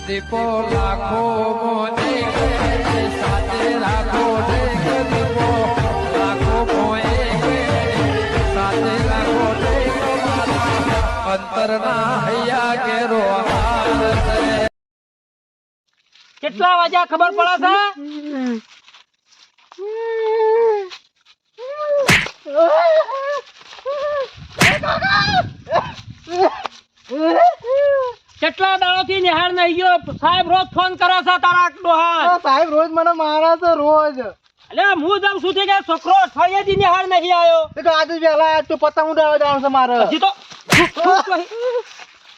દીપો લાખો મોને સાથે રાખો દીપો લાખો મોએ સાથે રાખો અંતરના હૈયા કેરો કેટલા વાગ્યા ખબર પડે છે કેટલા દાડોથી નિહાળ નહીં ગયો સાહેબ રોજ ફોન કરો છો તારા ડોહા સાહેબ રોજ મને મારા છે રોજ અલે હું જમ શું કે છોકરો અઠવાડિયાથી નિહાળ નહીં આવ્યો તો આજે વેલા તો પતંગ ઉડાવવા જવાનું છે મારે હજી તો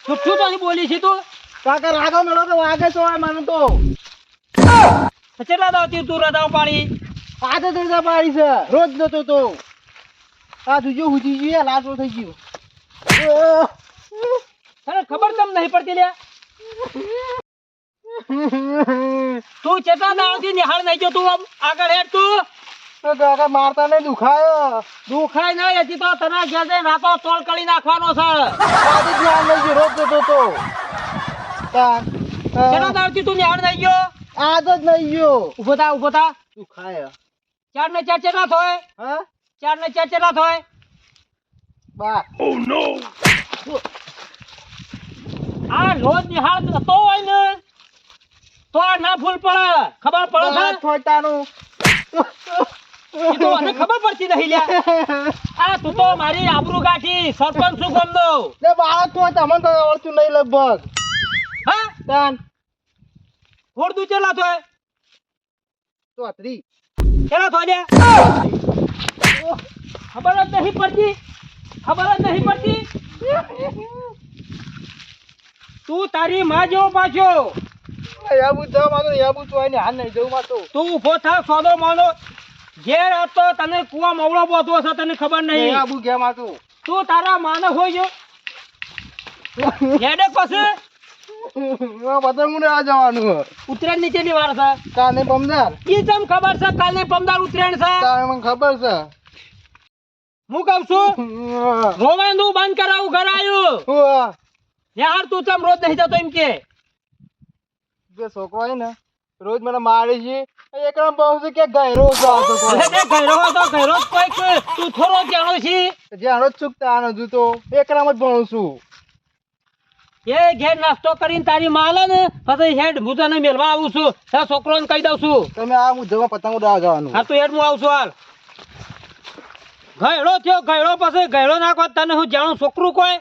છૂટું તો બોલી છે તું કાકા રાગો મેળો તો વાગે છો મને તો કેટલા દાડોથી તું રજાઓ પાડી આજે તો રજા પાડી છે રોજ જતો તો આ જોજો હુજી ગયું લાસો થઈ ગયું તને ખબર તમ નહીં પડતી લે તું કેટલા દાડોથી નિહાળ નહીં ગયો તું આગળ હેડ તું તો કાકા મારતા નહીં દુખાયો દુખાય નહીં હજી તો તને ઘેર જઈને રાતો તોલ કરી નાખવાનો છે આજે ધ્યાન નહીં ગયું રોજ જતો તો કેટલા દાડોથી તું નિહાળ નહીં ગયો આજ જ નહીં ગયો ઉભો થા દુખાયો 4 ને 4 કેટલા થાય હા 4 ને 4 કેટલા થાય બા આ રોજ નિહાળ થતો હોય ને તો આ ના ભૂલ પડે ખબર પડે છે થોટાનું ઈ તો મને ખબર પડતી નહીં લ્યા આ તું તો મારી આબરૂ ગાંઠી સરપંચ શું ગમનો લે બાળક તો તમને તો આવડતું નહીં લગભગ હા તાન ફોડતું ચેલા થાય ચોતરી ચેલા થાય ખબર જ નહીં પડતી તું તારી માં જેવો પાછો યાબુ જવા માંગો યાબુ તો આને હાલ નહીં જવું માં તો તું ઉભો થા સોદો માનો ઘેર આવતો તને કુવા મવડો બોધવો છે તને ખબર નહીં યાબુ ગયા માં તો તું તારા માને હોય હેડે પછી પતંગ ને આ જવાનું ઉત્તરાયણ નીચેની વાર છે કાને પમદાર ઈ તમ ખબર છે કાલે પમદાર ઉત્તરાયણ છે તારે મને ખબર છે હું કહું છું રોવાનું બંધ કરાવું ઘર આવ્યું યાર તું તમ રોજ નહીં જતો એમ કે જે છોકરો હોય ને રોજ મને મારે છે એકદમ બહુ છે કે ગયરો છે આ છોકરો. અરે બે ઘરો તો ઘરો જ કોઈક તું થોડો જાણો છે જે આનો જ ચૂકતા આનો જૂતો એકરામ જ ભણું છું એ ઘેર નાસ્તો કરીને તારી માલે ને પછી હેડ હું તને મેળવા આવું છું તારા છોકરોને કહી દઉં છું તમે આ હું જવા પતંગ ઉડાવવા જવાનું હા તું હેડ હું આવું છું હાલ ગયડો થયો ગયડો પછી ગયડો નાખો તને હું જાણું છોકરું કોઈ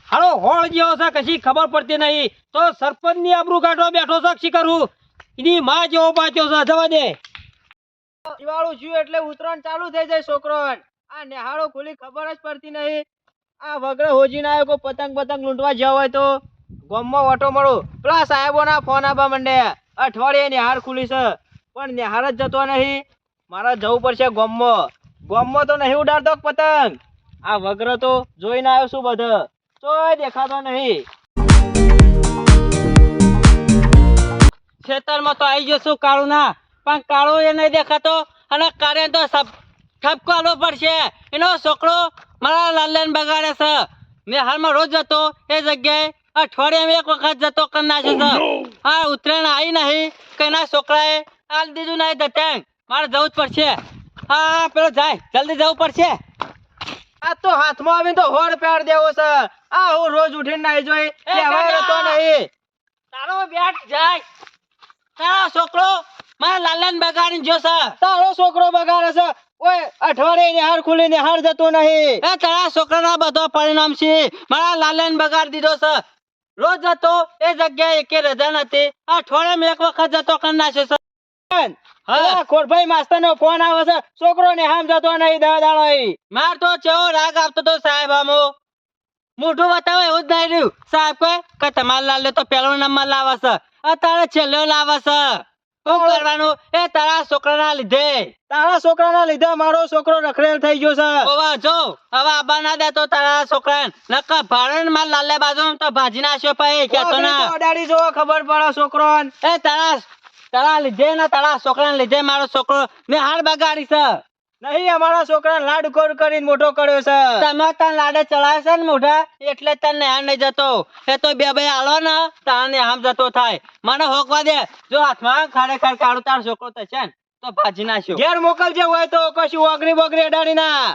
હાલો હોળ જેવો છે કશી ખબર પડતી નહીં તો સરપંચ ની આબરૂ કાઢો બેઠો છે શી કરું એની માં જેવો પાછો છે જવા દે દિવાળું છું એટલે ઉતરાણ ચાલુ થઈ જાય છોકરો આ નેહાળો ખુલી ખબર જ પડતી નહીં આ વગડે હોજી ના કોઈ પતંગ લૂંટવા જવા હોય તો ગામમાં ઓટો મળો પેલા સાહેબોના ફોન આવવા માંડે અઠવાડિયે નેહાર ખુલી છે પણ નેહાર જ જતો નહીં મારે જવું પડશે ગામમાં તો નહીં ઉડાડતો પતંગ આ વગડે તો જોઈને આવ્યો છું બધે તોય દેખાતો નહીં ખેતરમાં તો આવી જશું કાળું ના પણ કાળો એ નહીં દેખાતો અને કારે તો ઠપકો આલો પડશે એનો છોકરો મારા લાલન બગાડે છે મેં હાલમાં રોજ જતો એ જગ્યાએ અઠવાડિયામાં એક વખત જતો કરી નાખ્યો છે હા ઉત્તરાયણ આવી નહીં કઈના છોકરાએ હાલ દીધું નહીં દતંગ મારે જવું જ પડશે હા પેલો જાય જલ્દી જવું પડશે આ તો હાથમાં આવીને તો હોડ પેડ દેવો છે આ હું રોજ ઉઠીને નાઈ જોઈ લેવાય તો નહીં તારો બેટ જાય તારો છોકરો મારા લાલન બગાડીને જોશે તારો છોકરો બગાડે છે ઓય અઠવાડિયે નિહાર ખુલી નિહાર જતો નહીં એ તારા છોકરાના બધો પરિણામ છે મારા લાલન બગાડી દીધો છે રોજ જતો એ જગ્યાએ એકે રજા નથી અઠવાડિયામાં એક વખત જતો કરી નાખ્યો છે હા ખોરભાઈ માસ્તર નો ફોન આવે છે છોકરો ને હામ જતો નહીં દાડો માર તો ચેવો રાગ આવતો તો સાહેબ આમો મોઢું બતાવે એવું જ નહીં રહ્યું સાહેબ કે તમારા લાલ તો પેલો નંબર લાવે છે અત્યારે છેલ્લો લાવે છે શું કરવાનું એ તારા છોકરાના લીધે મારો છોકરો રખડેલ થઈ ગયો છે ઓવા જો હવે આબા ના દે તો તારા છોકરાને નકા ભાડે માર લાલે બાજુ તો ભાજી નાખ્યો પછી કેતો ના ઓડાડી જો ખબર પડે છોકરો એ તારા લીધે ને તારા છોકરાને લીધે મારો છોકરો મેં હાલ બગાડી છે નહીં અમારા છોકરાને લાડ કરીને મોટો કર્યો છે. તમે તને લાડે ચલાવે છે ને મોઢા એટલે તને નેહાળ નહીં જતો. એ તો બે બે આલો ને તાને આમ જતો થાય. મને હોકવા દે. જો હાથમાં ખરેખર કાળું તારો છોકરો થશે ને તો ભાજી નાખ્યો. ઘેર મોકલજે હોય તો કશું ઓગરી બોગરી અડાડી ના.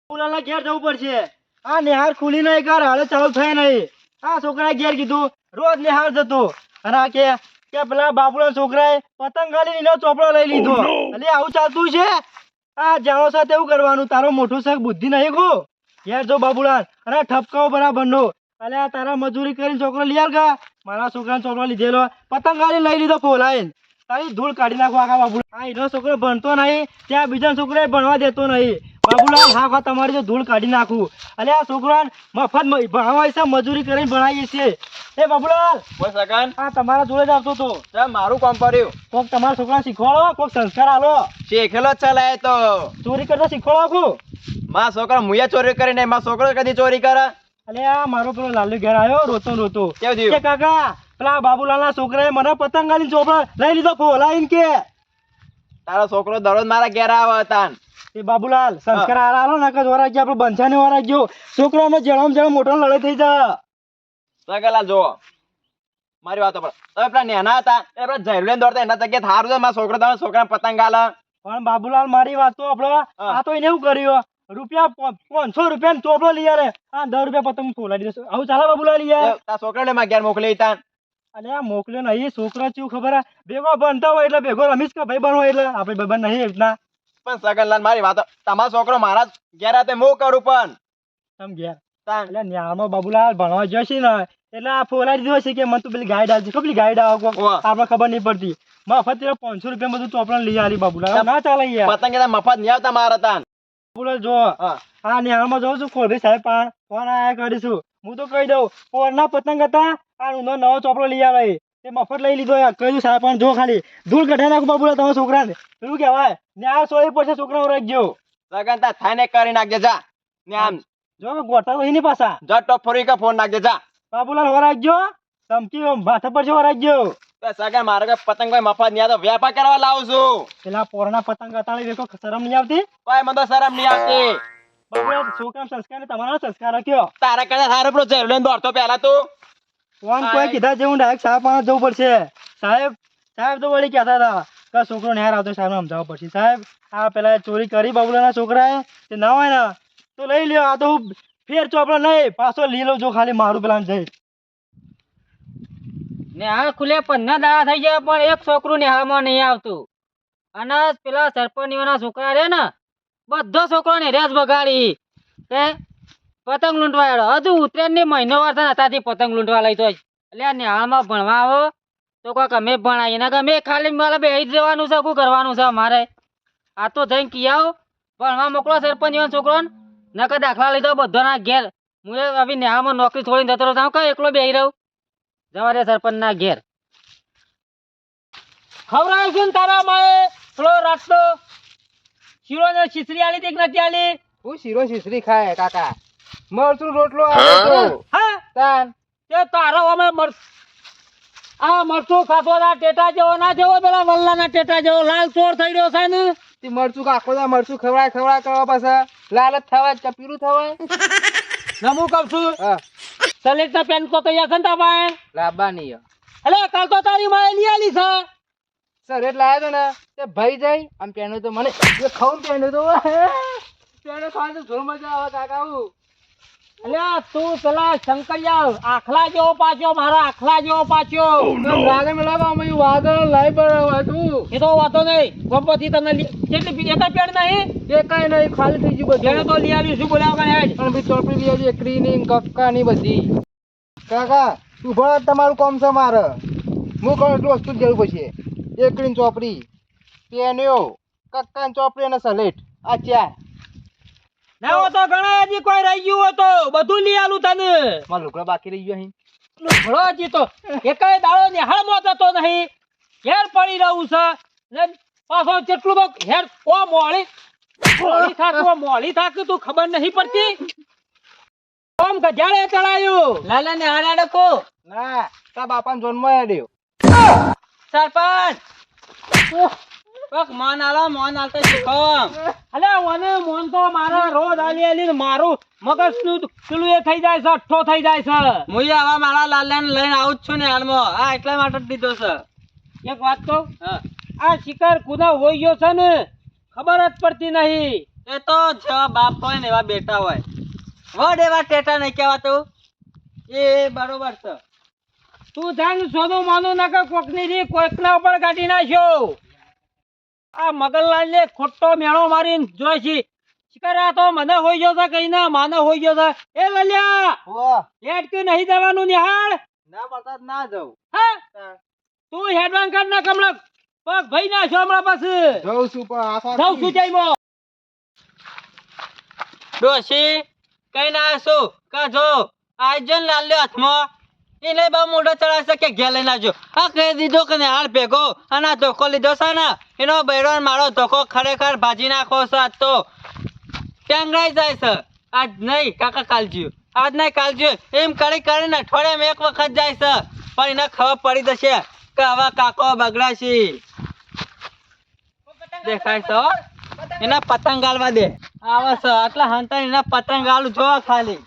બાબુલાલના ઘેર જવું પડશે. આ નિહાર ખુલી નહીં ઘર હાલે ચાલુ થાય નહીં. આ છોકરાએ ઘેર કીધું રોજ નિહાર જતો અને આ કે પેલા બાબુલા છોકરાએ પતંગ ગાલી એનો ચોપડો લઈ લીધો. એટલે આવું ચાલતું છે. આ જાણો સાથે એવું કરવાનું. તારો મોટો શક બુદ્ધિ નહીં ગો. ઘેર જો બાબુલાલ અને ઠપકાઓ બરાબર નો. અલે આ તારા મજૂરી કરીને છોકરો લઈ આલ કા. મારા છોકરાને ચોપડો લીધેલો પતંગ ગાલી લઈ લીધો ફોલાઈને. તારી ધૂળ કાઢી નાખો આખા બાબુલાલ. આ એનો છોકરો ભણતો નહીં ત્યાં બીજા છોકરાએ ભણવા દેતો નહીં. બાબુલાલ હા તમારી જો ધૂળ કાઢી નાખું. અલે આ છોકરાને મફત ભણાવાય છે મજૂરી કરીને ભણાવીએ છીએ. એ બાબુલાલ બોલ સગન આ તમારા જોડે જ આવતો તો ચા મારું કામ પડ્યું કોક તમારા છોકરાને શીખવાડો કોક સંસ્કાર આલો. શીખેલો જ ચલાય તો ચોરી કરતા શીખવાડો આખું. મારા છોકરા મુયા ચોરી કરી નહીં મારા છોકરો કદી ચોરી કરે અલે આ મારો પેલો લાલુ ઘેર આવ્યો રોતો રોતો કેવું થયું? કે કાકા પેલા બાબુલાલના છોકરાએ મને પતંગ ગાલી ચોપડા લઈ લીધો ફોલાઈને કે. તારો છોકરો દરરોજ મારા ઘેર આવે હતા એ બાબુલાલ સંસ્કાર આલો ને કે વરા ગયા આપણે બંછાને વરા ગયો છોકરાનો જળમ મોટો લડાઈ થઈ જા. સગલા જો મારી વાતો પર તમે પેલા નેના હતા એ પેલા ઝેરલેન દોડતા એના જગ્યાએ થારું છે મારા છોકરો તમે છોકરાને પતંગ આલા પણ બાબુલાલ મારી વાત તો આપણો આ તો એને એવું કર્યું રૂપિયા 500 રૂપિયા ચોપડો લઈ આલે આ 10 રૂપિયા પતંગ ફોલાઈ દીધો. આવું ચાલે બાબુલાલ યાર. તારા છોકરાને મારા ઘેર મોકલી તા અલે આ મોકલ્યો નહીં છોકરા ચેવું ખબર હે ભેગો બનતા હોય એટલે ભેગો રમીશ કે ભાઈ બનવો એટલે આપણે ભાઈ બન નહીં એટલા. પણ સગનલાલ મારી વાતો તમારો છોકરો મારા ઘેર આતે હું કરું પણ તમ ગયા તાન એટલે ન્યામાં બાબુલાલ ભણવા જશે ને એટલે આ ફોલાઈ દીધો છે કે મને તો પેલી ગાઈડ આવતી પેલી ગાઈડ આવો વાહ. આપણે ખબર નહીં પડતી મફત 500 રૂપિયા બધું ચોપડા લઈ આલી બાબુલાલ ના ચાલે યાર. પતંગ એના મફત નહીં આવતા મારા તાન બાબુલાલ જો હા આ ન્યામાં જાઉં છું ખોલભાઈ સાહેબ પણ ફોન આયા કરીશું હું તો કહી દઉં પોરના પતંગ હતા આ ઊંધો નવો ચોપડો લઈ આવે તે મફત લઈ લીધો યાર કહ્યું સાહેબ પણ જો ખાલી ધૂળ કઢાઈ નાખું બાબુલાલ તમારા છોકરાને પેલું કહેવાય ન્યા સોળી પડશે છોકરાઓ રાખજો. સગન તા થાઈને કરી નાખજે જા ને આમ જો ગોટા તો એની પાછા જટ ટોપ ફરી કે ફોન નાખજે જા બાબુલાલ વરાજજો ધમકી માથા પર છે વરાજજો. તો સગન મારે કે પતંગ કોઈ મફત નહીં આવતો વેપાર કરવા લાવું છું પેલા પોરના પતંગ અતાળી વેખો શરમ નહીં આવતી. કોઈ મને તો શરમ નહીં આવતી બાબુલાલ છોકરાનો સંસ્કાર ને તમારો સંસ્કાર રાખ્યો. તારા કરતા સારો પેલો ઝેરલેન દોડતો પહેલા તું ફોન કોઈ કીધા જેવું ડાયરેક્ટ સાહેબ પાસે જવું પડશે. સાહેબ તો વળી કહેતા હતા કે છોકરો નેહાર આવતો સાહેબ સમજાવવું પડશે. સાહેબ આ પેલા ચોરી કરી બાબુલાના છોકરાએ તે ના હોય ને તો લઈ લ્યો. આ તો હું ફેર ચોપડો નહીં પાછો લઈ લઉં જો ખાલી મારું પેલા જઈ. નેહાળ ખુલે 15 દાડા થઈ ગયા પણ એક છોકરું નેહાળમાં નહીં આવતું. અને પેલા સરપંચના છોકરા રે ને બધો છોકરો ને રેસ બગાડી કે પતંગ લૂંટવા આવ્યો. હજુ ઉત્તરાયણની મહિનો વાર થાય તાથી પતંગ લૂંટવા લઈ તો એટલે આ નેહાળમાં ભણવા આવો તો કોઈક અમે ભણાવીએ ને અમે ખાલી મારે બેસી જ જવાનું છે શું કરવાનું છે અમારે. આ તો જઈને કી આવો ભણવા મોકલો સરપંચ છોકરો નકર દાખલા લીધો બધાના ઘેર. હું હવે નેહાળમાં નોકરી છોડીને જતો રહું કઈ એકલો બેસી રહું જવા દે સરપંચના ઘેર. ખવડાવ્યું છું ને તારા માએ થોડો રાતનો શીરો ને ખીચડી આલી હતી કે નથી આલી? હું શીરો શીસરી ખાય કાકા મરચું રોટલો આવે તો હા તાન તે તારો અમે આ મરચું ખાતો ના ટેટા જેવો ના જેવો પેલા વલ્લાના ટેટા જેવો લાલ ચોર થઈ રહ્યો છે ને. તે મરચું આખો દા મરચું ખવડાય કરવા પાછા લાલ જ થવાય ચપીરું થવાય. નમું કહું છું હા સલેટ ના પેન તો તૈયાર છે ને તા પાસે? લાવવાની અલે કાલ તો તારી માએ લઈ આલી છે. સર એટલે લાવ્યો તો ને તે ભાઈ જાય આમ પેનું તો મને એ ખાવું પેનું તો પેનું ખાવાનું જોર મજા આવે કાકા. અલે તું પેલા શંકરિયા આખલા જેવો પાછો મારા આખલા જેવો પાછો રાગે મેળાવો અમે વાગળ લાઈ બરાબર હતું એ તો વાતો નહીં ગોપથી તમને કેટલી એક જ પેડ નહીં એ કઈ નહીં ખાલી થઈ ગયું જેને તો લઈ આવ્યું શું બોલાવ હેડ પણ બી ચોપડી બી આવી એકરી ની ગપકા ની બધી કાકા તું ભણ તમારું કામ છે મારે હું કહું એટલું વસ્તુ જ જરૂર પછી એકરી ચોપડી પેન્યો કક્કા ચોપડી અને સલેટ આ ચાર ના હો તો ઘણા હજી કોઈ રહી ગયું હોય તો બધું લઈ આલું તને. મારો લુગડો બાકી રહી ગયો અહીં ભલો હજી તો એકાય દાડો નિહાળમાં જતો નહીં ઘેર પડી રહ્યું છે ને પાછો કેટલું તો ઘેર ઓ મોળી થાક તું ખબર નહીં પડતી. ઓમ ગજાળે ચડાયું લાલા ને હાડા ડકો ના તા બાપાને જન્મ આડ્યો સરપંચ કોક મોન આલતો શીખો અલે ઓને મોન તો મારા રોજ આલી મારું મગજનું પેલું એ થઈ જાય છે, અઠ્ઠો થઈ જાય છે. હું હવે મારા લાલ્યાને લઈને આવું જ છું ને હાલમાં. આ એટલા માટે જ દીધો છે. એક વાત કહું, હા. આ શિકાર કુદા હોઈ ગયો છે ને ખબર જ પડતી નહીં. એ તો જેવા બાપ હોય ને એવા બેટા હોય. વડ એવા ટેટા નહીં કહેવાતું. એ બરોબર છે. તું જાણ સોનું માનું ના કે કોકની રી કોકના ઉપર કાઢી નાખ્યો. આ મગનલાલ ને ખોટો મેળો મારીને જોઈ છે. શિકાર આ તો મને હોઈ ગયો છે કઈ ના માને હોઈ ગયો છે. એ લલ્યા હેડ કે નહીં જવાનું નિહાળ? ના પડતા ના જાઉં. હા તું હેડવાન કર ના કમળક પગ ભાઈ ના છો હમણાં પાછું જઉં છું પણ આ જાઉં છું જઈમાં. ડોશી કઈ ના શું કાજો આજો ને લાલ્યો હાથમાં એને બહુ મોઢો ચડાવશે કે ઘેર લઈને આવજો. આ કહી દીધો કે ને હાલ ભેગો અને આ ધોકો લીધો છે ને એનો બૈરો ને મારો ધોકો ખરેખર ભાજી નાખો છે. આજ તો ટેંગરાઈ જાય છે. આજ નહીં કાકા કાલજ્યું, આજ નહીં કાલજ્યું એમ કરી કરીને અઠવાડિયામાં એક વખત જાય છે. પણ એને ખબર પડી જશે કે હવે કાકો બગડાશે. દેખાય છે હો? એના પતંગ ગાળવા દે. આવે છે આટલા હંતા એના પતંગ ગાળું જો ખાલી.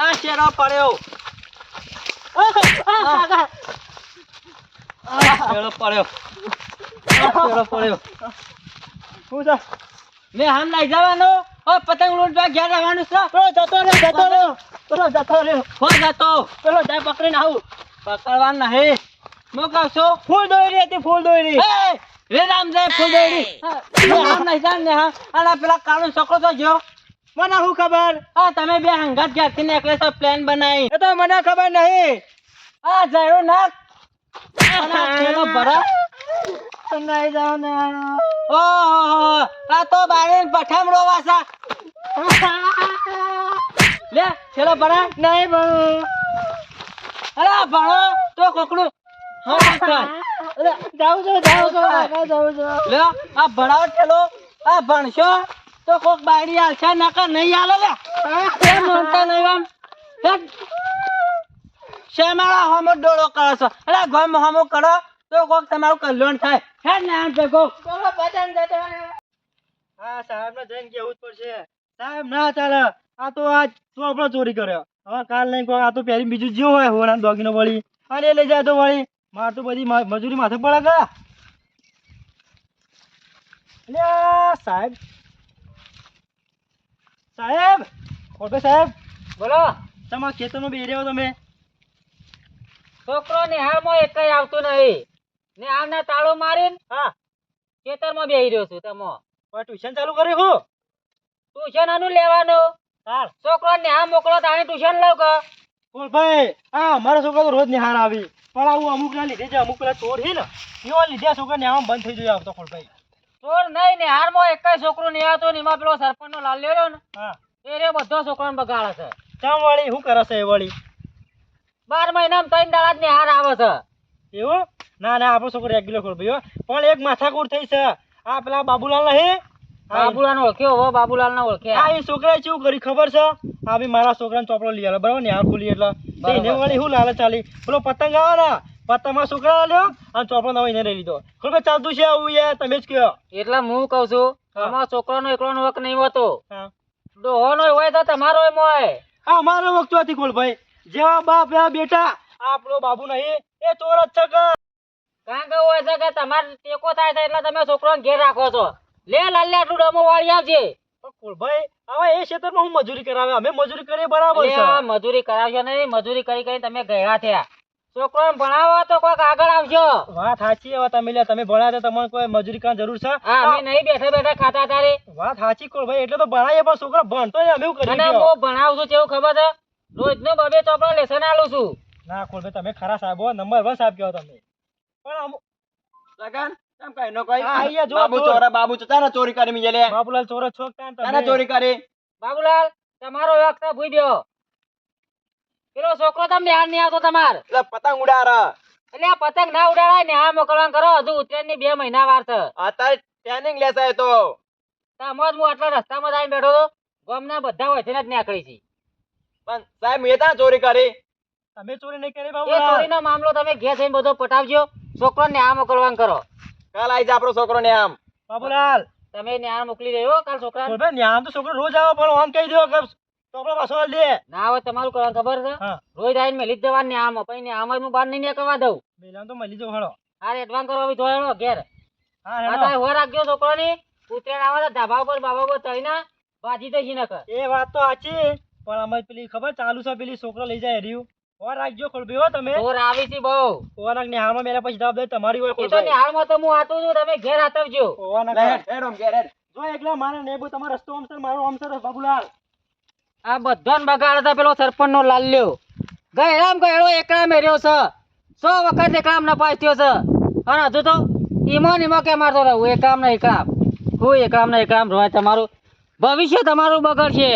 આ શેરો પડ્યો. શેરો પડ્યો. શેરો પડ્યો. શું છે? મેં હામ નાઈ જવાનો. ઓ પતંગ લૂંટવા ઘેર રહેવાનું છે. પેલો જતો રહ્યો પેલો જતો રહ્યો હો જતો પેલો જાય પકડીને આવું. પકડવાનું નહીં. હું કહું છું ફૂલ દોરી હતી ફૂલ દોરી. એ રે રામદેવ ફૂલદોરી. મેં હામ નાઈ જાવ ને હા અને પેલા કાળો છોકરો તો જો. મને શું ખબર? આ તમે બે હંગાત ઘેરથી નીકળે છો પ્લાન બનાવી. એ તો મને ખબર નહીં. આ જયો નાખ. અને આ પેલો ભરા. નહીં જાવ ને. ઓહો આ તો બારીને પઠામ રોવાસા. લે ચલો ભરા. નહીં ભણું. અરે આ ભણો તો કોકડું હા કર. જાઉં છું જાઉં છું લે આ ભણાવો ઠેલો. આ ભણશો તો કોક બાયડી આલશે નકર નહીં આલે. લે કેમ માનતા નહીં આમ? શેમાળા હોમો ડોળો કરો છો. અરે ગમ હોમો કરો તો કોક તમારું કલ્યાણ થાય. હે ને આમ ભેગો પેલો પતંગ જતો રહ્યો. હા સાહેબ ને જઈને કેવું જ પડશે. સાહેબ ના ચાલે. આ તો આજ ચોપડો ચોરી કર્યો. હવે કાલ નહીં કોઈ આ તો પહેરી બીજું જેવું હોય હોના દોગીનો વળી અને એ લઈ જાય તો વળી માર તો બધી મજૂરી માથે પડે ગયા. અલ્યા સાહેબ સાહેબ ઓકે સાહેબ બોલો. તમારા ખેતરમાં બેહી રહ્યો તમે. છોકરો નિહાળમાં એકય આવતું નહીં. નિહાળને તાળું મારીને હા ખેતરમાં બેહી રહ્યો છું. તમો હવે ટ્યુશન ચાલુ કર્યું હું. ટ્યુશન આનું લેવાનું. હાલ છોકરો નિહાળ મોકલો તાણે ટ્યુશન લઉં કે બોલ ભાઈ હા અમારા છોકરા તો રોજ નિહાર આવી પણ આવું અમુક ના લીધે છે અમુક પેલા ચોર છે ને એવા લીધે આ છોકરા નિહાળ બંધ થઈ જાય આવતો ખોલભાઈ. ચોર નહીં નિહાળમાં એકય છોકરો નિહાળતો ને એમાં પેલો સરપંચનો લાલ લેરો ને હા એ રે બધો છોકરાને બગાડે છે. ચમ વળી શું કરે છે એ વળી 12 મહિનામાં 3 દાડા જ નિહાળ આવે છે. એવું ના ના આપણો છોકરો રેગ્યુલર ખોલભાઈ હો. પણ એક માથાકૂટ થઈ છે આ પેલા બાબુલાલ નહીં બાબુલાલ ઓળખ્યો હો. બાબુલાલ ના ઓળખ્યા. હા એ છોકરાએ કેવું કર્યું ખબર છે આ બી મારા છોકરાને ચોપડો લઈ આલો બરાબર નિહાળ ખોલી એટલે એને વળી શું લાલચ ચાલી પેલો પતંગ આવે ને પતંગમાં છોકરા લ્યો અને ચોપડો નવો એને લઈ લીધો. ખોલભાઈ ચાલતું છે આવું યાર તમે જ કહો. એટલે હું કઉ છું હા. તમારો છોકરાનો એકલોનો હક નહીં હોતો. હા ડોહોનો હોય તો તમારો એમ હોય. આ અમારો વખત હતી ખોલભાઈ જેવા બાપ એવા બેટા આપણો બાબુ નહીં એ ચોર જ છે કે કારણ કે હોય છે કે તમારે ટેકો થાય છે એટલે તમે છોકરાને ઘેર રાખો છો. લે લાલ્યા આટલું ડમો વાળી આવજે. પણ ખોલભાઈ હવે એ ક્ષેત્રમાં હું મજૂરી કરાવે અમે મજૂરી કરીએ બરાબર અરે છે. આ મજૂરી કરાવશો નહીં. મજૂરી કરી કરીને તમે ગયા થયા. છોકરાને ભણાવો તો કોઈક આગળ આવજો. વાત સાચી હવે તમે લ્યા તમે ભણ્યા તો તમને કોઈ મજૂરી કરવાની જરૂર છે. હા અમે નહીં બેઠા બેઠા ખાતા તારે. વાત સાચી ખોલભાઈ એટલે તો ભણાવીએ પણ છોકરો ભણતો ને અમે એવું અને કરીએ હું ભણાવું છું કેવું ખબર છે રોજનું 2-2 ચોપડા લેસન આલું છું. ના ખોલભાઈ તમે ખરા સાહેબ હો નંબર 1 સાહેબ કહો તમે પણ અમુક લગન કેમ કઈ નો કઈ હા, અહીંયા જો, બાબુ જો. ચોરા બાબુ ચાના ચોરી કરી મી લે બાબુલાલ ચોરો છો કે ચાના તમે ચોરી કરી. બાબુલાલ તમારો હક છે ભૂઈ દ્યો. પેલો છોકરો તમે બહાર નહીં આવતો તમાર. એટલે પતંગ ઉડાર એટલે આ પતંગ ના ઉડાડાય ને આ મોકલવાનું કરો. હજુ ઉત્તરાયણની 2 મહિના વાર છે. અત્યારે ટ્રેનિંગ લેશે તો તામાં જ હું આટલા રસ્તામાં જ આવીને બેઠો હતો. ગામના બધા હોય છે ને જ નીકળી છે. પણ સાહેબ મેં ત્યાં ચોરી કરી તમે ચોરી નહીં કરી એ બાબુલાલ ચોરીનો મામલો તમે ઘેર જઈને બધો પટાવજો છોકરાને ન્યાય મોકલવાનું કરો કાલ આવી જા આપણો છોકરો ને આમ બાબુલાલ તમે ન્યાય મોકલી રહ્યો કાલ છોકરાને બોલ ભાઈ ન્યામ તો છોકરો રોજ આવે પણ આમ કહી દો કે છોકરો પાછો હાલ દે ના હવે તમારું કરવાનું ખબર છે હા રોજ આવીને મેલી જ દેવાનું ન્યાયમાં પછી ન્યાયમાં હું બહાર નહીં નીકળવા દઉં મેલામ તો મળી જાવ હળો હારે એડવાન્સ કરવા બી જોયો ઘેર હા આ હેડો તારે હોર રાખજો છોકરાની ઉતરેણ આવે તો ધાબા ઉપર બાબા ઉપર ચડીને બાજી દઈ નકર એ વાત તો સાચી પણ અમે પેલી ખબર ચાલુ છે પેલી છોકરો લઈ જાય રહ્યું ઓર રાખજો ખોલબી હો તમે ચોર આવી છે બહુ ઓવાના નેહામાં મેલા પછી જવાબદારી તમારી હોય એ તો ખોલભાઈ ન્યાયમાં તો હું આતું છું તમે ઘેર આતવજો ઓવાના લે હેડ હેડ ઓમ ઘેર હેડ જો એકલા મારે ને બો તમારો રસ્તો આમ સર મારો આમ સર બાબુલાલ આ બધાને બગાડે પેલો સરપંચ નો લાલ્યો ગયરામ ગયડો એકલા મેર્યો છે 100 વખત એકલામ ન પાસ્યો છે અને હજુ તો ઈમો કે મારતો રહું એકલામ ને એકલામ હું એકલામ ને એકલામ રોય તમારું ભવિષ્ય તમારું બગડશે